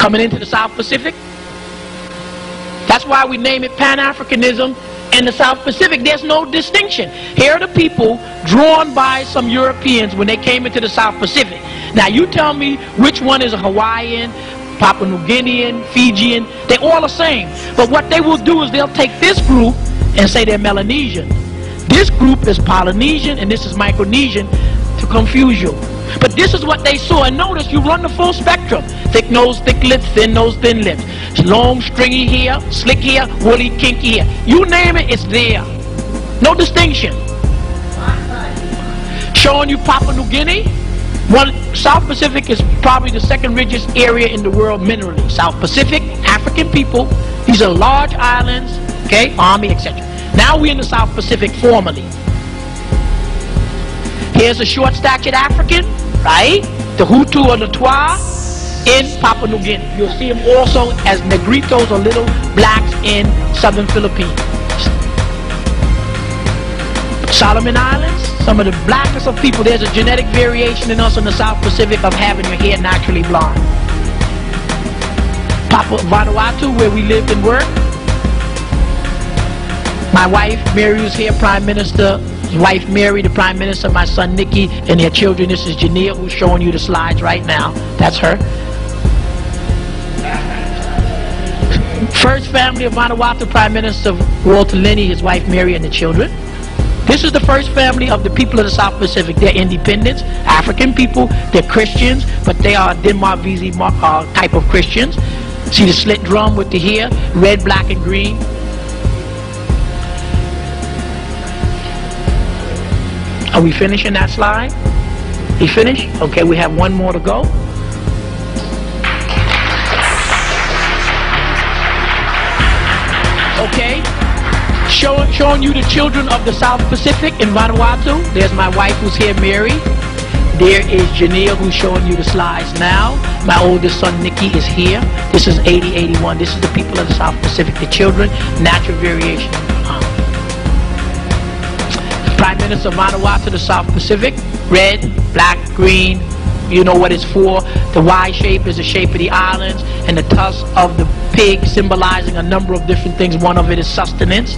coming into the South Pacific. That's why we name it Pan-Africanism in the South Pacific. There's no distinction. Here are the people drawn by some Europeans when they came into the South Pacific. Now you tell me which one is a Hawaiian, Papua New Guinean, Fijian. They're all the same. But what they will do is they'll take this group and say they're Melanesian. This group is Polynesian and this is Micronesian to confuse you. But this is what they saw. And notice you run the full spectrum. Thick nose, thick lips, thin nose, thin lips. Long, stringy hair, slick hair, woolly, kinky hair. You name it, it's there. No distinction. Showing you Papua New Guinea. South Pacific is probably the second richest area in the world minerally. South Pacific, African people. These are large islands, okay, army, etc. Now we're in the South Pacific formally. Here's a short-statured African, right? The Hutu or the Twa in Papua New Guinea. You'll see them also as Negritos or little blacks in southern Philippines. Solomon Islands, some of the blackest of people. There's a genetic variation in us in the South Pacific of having your hair naturally blonde. Vanuatu, where we lived and worked. My wife, Mary, was here, Prime Minister. His wife, Mary, the Prime Minister, my son, Nikki, and their children. This is Jania, who's showing you the slides right now. That's her. First family of Vanuatu, Prime Minister Walter Linney, his wife, Mary, and the children. This is the first family of the people of the South Pacific. They're independents, African people. They're Christians, but they are Denmark Visi type of Christians. See the slit drum with the hair, red, black, and green. Are we finishing that slide? You finished? Okay, we have one more to go. Okay, showing you the children of the South Pacific in Vanuatu. There's my wife who's here, Mary. There is Jania who's showing you the slides now. My oldest son, Nikki, is here. This is 8081. This is the people of the South Pacific, the children, natural variation. Prime Minister of Vanuatu, the South Pacific, red, black, green, you know what it's for. The Y shape is the shape of the islands, and the tusk of the pig symbolizing a number of different things. One of it is sustenance.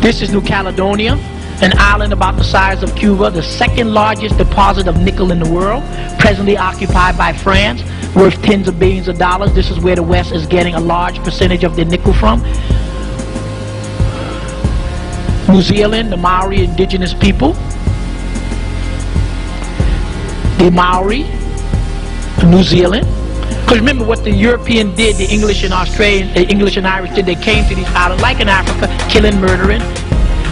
This is New Caledonia, an island about the size of Cuba, the second largest deposit of nickel in the world, presently occupied by France, worth tens of billions of dollars. This is where the West is getting a large percentage of their nickel from. New Zealand, the Maori indigenous people. The Maori, New Zealand. Because remember what the European did, the English and Australian, the English and Irish did, they came to these islands, like in Africa, killing, murdering.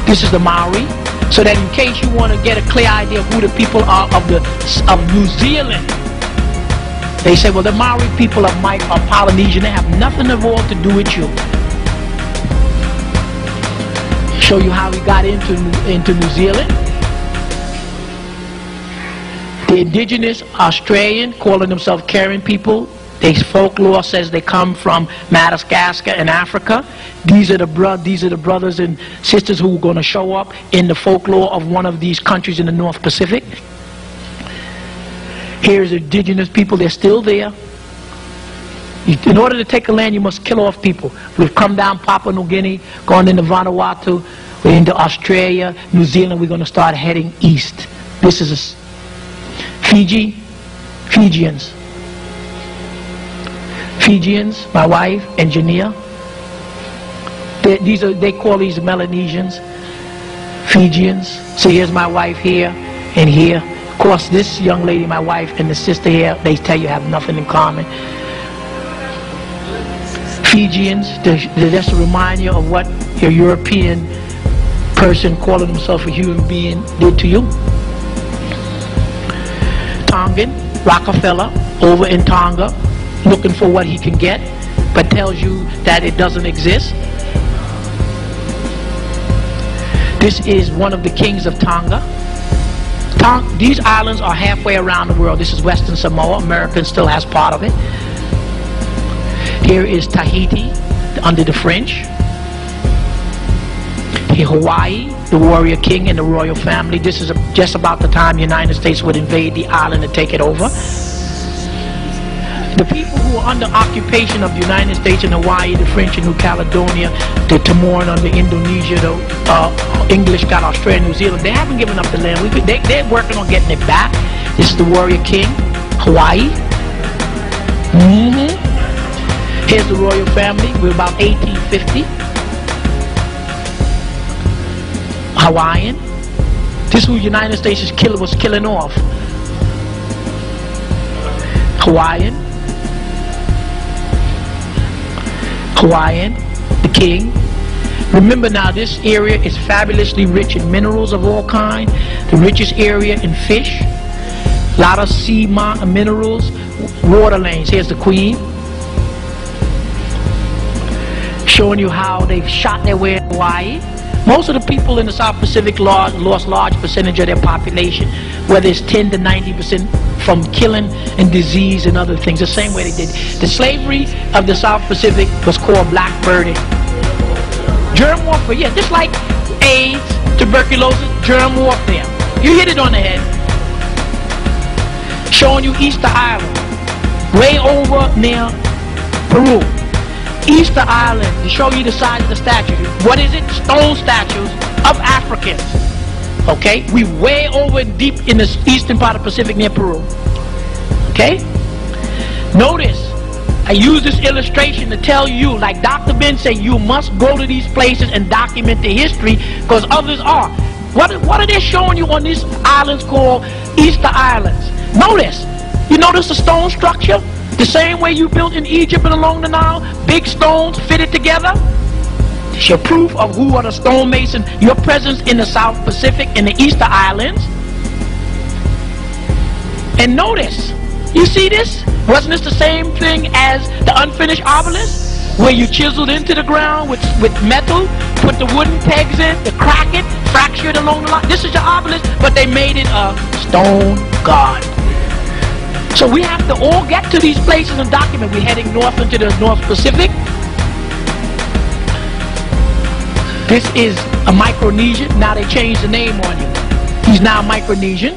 This is the Maori. So that in case you want to get a clear idea of who the people are of New Zealand, they say, well, the Maori people are Polynesian, they have nothing at all to do with you. Show you how we got into New Zealand. The indigenous Australian, calling themselves Karen people. Their folklore says they come from Madagascar and Africa. These are the brothers and sisters who are going to show up in the folklore of one of these countries in the North Pacific. Here's indigenous people. They're still there. In order to take a land, you must kill off people. We've come down Papua New Guinea, gone into Vanuatu, we're into Australia, New Zealand. We're going to start heading east. This is Fiji, Fijians. Fijians, my wife, and Jania. They call these Melanesians, Fijians. So here's my wife here and here. Of course, this young lady, my wife, and the sister here, they tell you have nothing in common. Fijians, just to remind you of what your European person calling himself a human being did to you. Tongan, Rockefeller, over in Tonga, looking for what he can get, but tells you that it doesn't exist. This is one of the kings of Tonga. These islands are halfway around the world. This is Western Samoa. America still has part of it. Here is Tahiti, under the French. Here, Hawaii, the warrior king and the royal family. This is just about the time the United States would invade the island and take it over. The people who are under occupation of the United States and Hawaii, the French and New Caledonia, the Timor under Indonesia, the English got Australia, New Zealand, they haven't given up the land. They're working on getting it back. This is the warrior king, Hawaii. Here's the royal family. We're about 1850. Hawaiian. This is who the United States was killing off. Hawaiian. Hawaiian, the king. Remember now, this area is fabulously rich in minerals of all kind. The richest area in fish. A lot of sea minerals. Water lanes. Here's the queen. Showing you how they've shot their way in Hawaii. Most of the people in the South Pacific lost large percentage of their population, whether it's 10 to 90% from killing and disease and other things, the same way they did. The slavery of the South Pacific was called blackbirding. Germ warfare, yeah, just like AIDS, tuberculosis, germ warfare. You hit it on the head. Showing you Easter Island, way over near Peru. Easter Island, to show you the size of the statue. What is it? Stone statues of Africans. Okay? We way over deep in the eastern part of the Pacific near Peru. Okay? Notice, I use this illustration to tell you, like Dr. Ben said, you must go to these places and document the history, because others are. What are they showing you on these islands called Easter Islands? Notice, you notice the stone structure? The same way you built in Egypt and along the Nile, big stones fitted together. It's your proof of who are the stonemasons, your presence in the South Pacific and the Easter Islands. And notice, you see this? Wasn't this the same thing as the unfinished obelisk? Where you chiseled into the ground with metal, put the wooden pegs in, to crack it, fracture it along the line. This is your obelisk, but they made it a stone god. So we have to all get to these places and document. We're heading north into the North Pacific. This is a Micronesian. Now they changed the name on you. He's now Micronesian.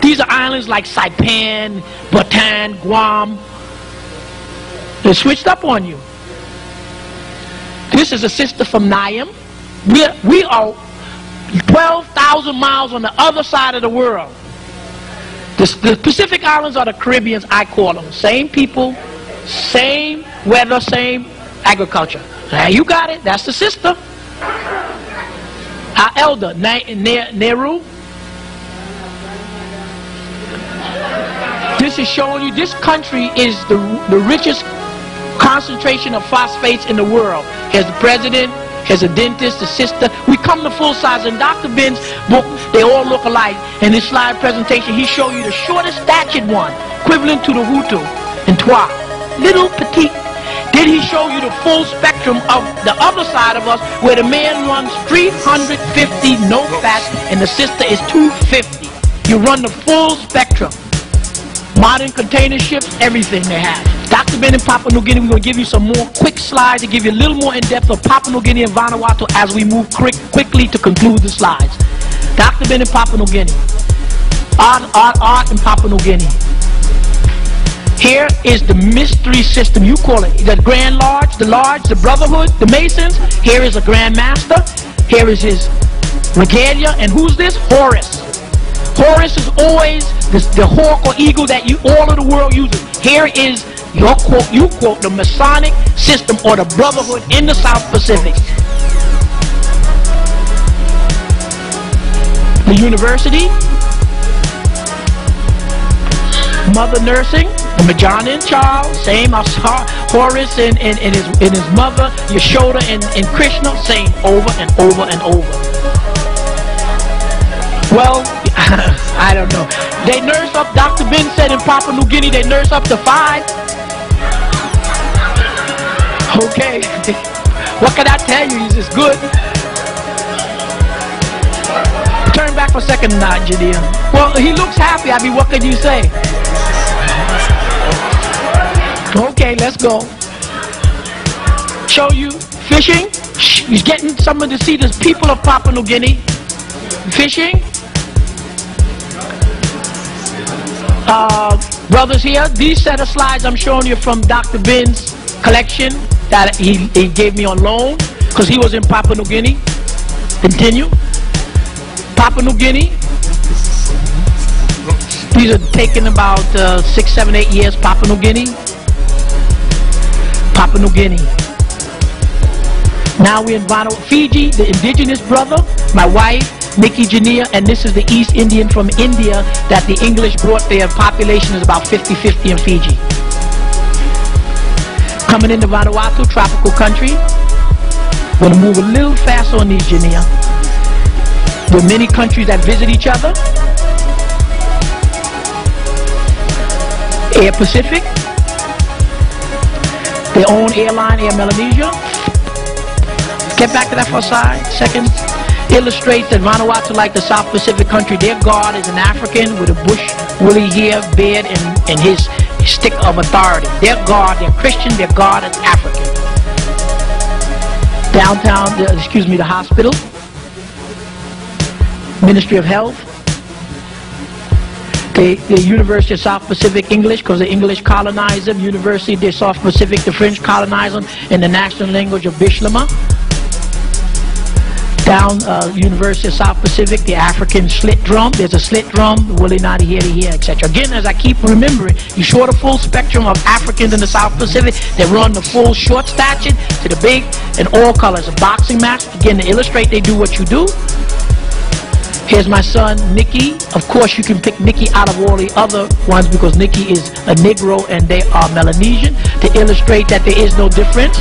These are islands like Saipan, Bataan, Guam. They switched up on you. This is a sister from Niam. We are 12,000 miles on the other side of the world. The Pacific Islands are the Caribbeans, I call them. Same people, same weather, same agriculture. Now you got it. That's the sister. Our elder, Nehru. This is showing you this country is the richest concentration of phosphates in the world. Here's the president. Here's a dentist, the sister. We come to full size. In Dr. Ben's book, they all look alike. In this slide presentation, he showed you the shortest statured one, equivalent to the Hutu and Twa. Little petite. Then he showed you the full spectrum of the other side of us, where the man runs 350 no fat and the sister is 250. You run the full spectrum. Modern container ships, everything they have. Dr. Ben in Papua New Guinea, we're going to give you some more quick slides to give you a little more in depth of Papua New Guinea and Vanuatu as we move quickly to conclude the slides. Dr. Ben in Papua New Guinea. Art in Papua New Guinea. Here is the mystery system, you call it. The Grand Lodge, the Brotherhood, the Masons. Here is a Grand Master. Here is his regalia. And who's this? Horus. Horus is always the hawk or eagle that all of the world uses. Here is your quote, you quote, the Masonic system or the Brotherhood in the South Pacific. The university, mother nursing, the Majana and Charles, same. Horus and his mother, Yashoda and Krishna, same over and over and over. Well, I don't know. They nurse up, Dr. Ben said in Papua New Guinea, they nurse up to 5. Okay. What can I tell you? It's just good. Turn back for a second, Judea. Well, he looks happy. I mean, what can you say? Okay, let's go. Show you fishing. He's getting someone to see the people of Papua New Guinea. Fishing. Brothers here, these set of slides I'm showing you from Dr. Ben's collection that he gave me on loan because he was in Papua New Guinea. Continue. Papua New Guinea. These are taken about 6, 7, 8 years. Papua New Guinea. Papua New Guinea. Now we're in Vanuatu, Fiji, the indigenous brother, my wife, Nikki Jania, and this is the East Indian from India that the English brought. Their population is about 50-50 in Fiji. Coming into Vanuatu, tropical country. We're going to move a little faster on these, Jania. There are many countries that visit each other. Air Pacific. Their own airline, Air Melanesia. Get back to that for a second. Illustrates that Vanuatu, like the South Pacific country, their god is an African with a bush woolly hair, beard, and his stick of authority. Their god, they're Christian, their god is African. Downtown, the hospital, Ministry of Health, the University of South Pacific English, because the English colonized them. University of South Pacific, the French colonized them, in the national language of Bishlama. Down University of South Pacific, the African slit drum. There's a slit drum, woolly, naughty, here to here, etc. Again, as I keep remembering, you show the full spectrum of Africans in the South Pacific. They run the full short stature to the big in all colors. A boxing match, again, to illustrate they do what you do. Here's my son, Nikki. Of course, you can pick Nikki out of all the other ones because Nikki is a Negro and they are Melanesian, to illustrate that there is no difference.